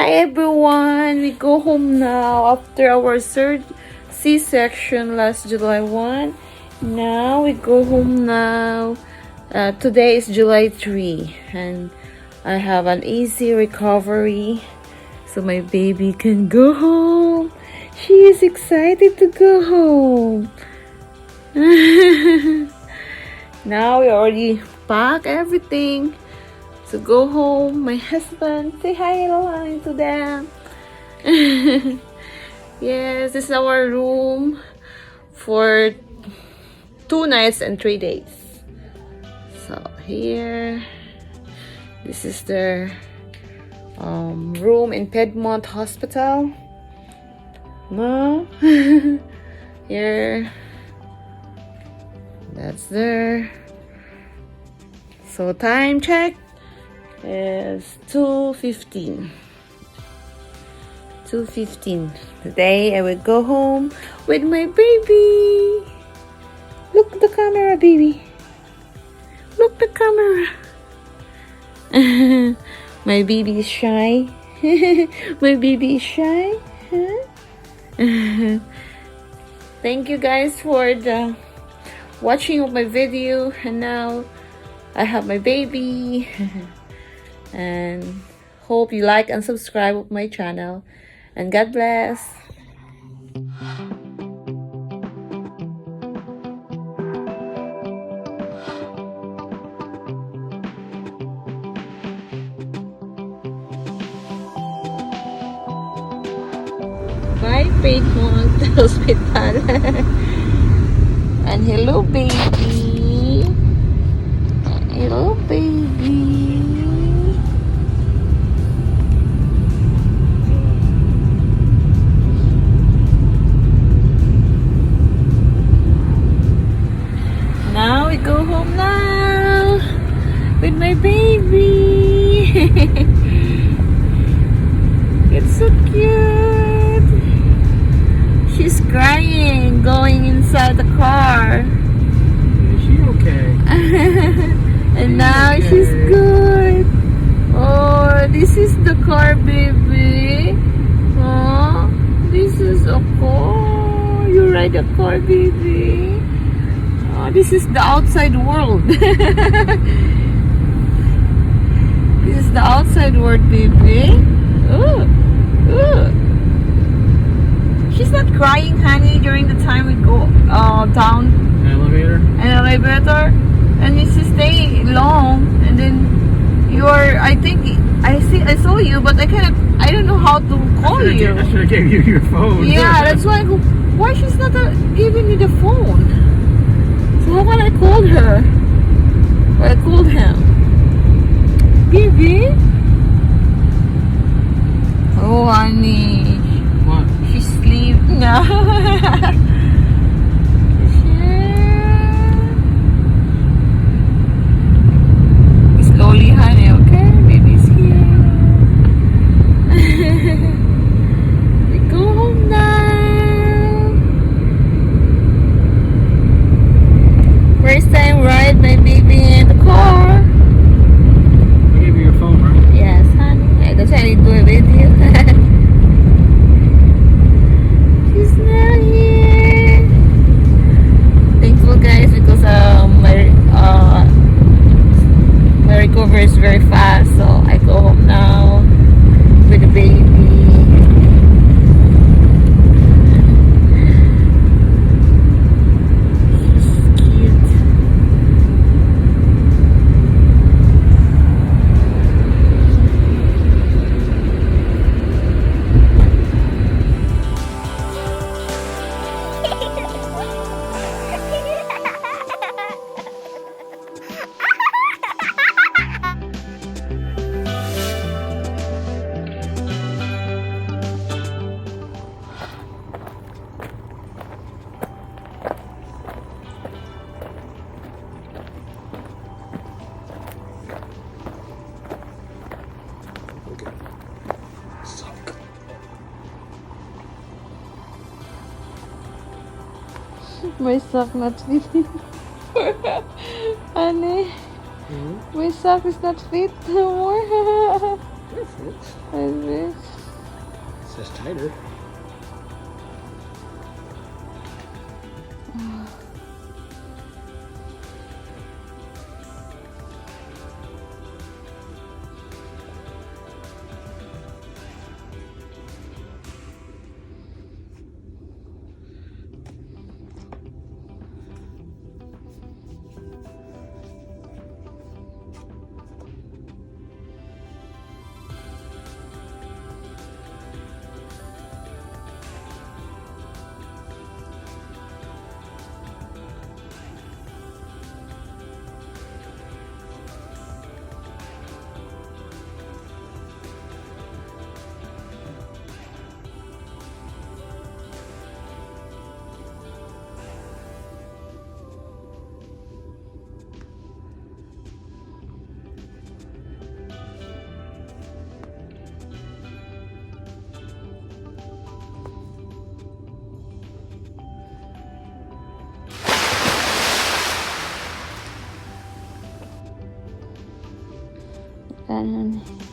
Hi everyone, we go home now after our third C-section last July 1. Now we go home now. Today is July 3 and I have an easy recovery so my baby can go home. She is excited to go home. Now we already packed everything to go home. My husband, say hi to them. Yes, this is our room for 2 nights and 3 days. So here, this is the room in Piedmont Hospital. No, here, that's there. So time check is 2:15. 2:15. Today I will go home with my baby. Look the camera, baby. Look the camera. My baby is shy. My baby is shy. Huh? Thank you guys for the watching of my video, and now I have my baby. And hope you like and subscribe of my channel, and God bless. Bye, Piedmont Hospital. And hello, baby. Hello, baby. Now we go home now with my baby. It's so cute. She's crying going inside the car. Is she okay? And now okay. She's good. Oh, this is the car, baby. Oh, this is a car. You ride a car, baby. Oh, this is the outside world. This is the outside world, baby. Oh, oh. She's not crying, honey, during the time we go down an elevator, and you just stay long, and then you're, I think I saw you, but I don't know how to call you. I should have gave you your phone. Yeah, that's why I go, why she's not giving me the phone? So how can I call her? Well, I called him. Baby? Oh, honey. What? She's sleeping now. Slowly, honey, okay? Baby's here. We go home now. First time ride my baby in the car. I gave you your phone, right? Yes, honey. That's why I do a video. She's not here. Thankful, guys, because my recovery is very fast, so I go home now with the baby. My sock not fitting. Honey, my sock is not fit no more. It fits. Like this. It's just tighter. Ganun.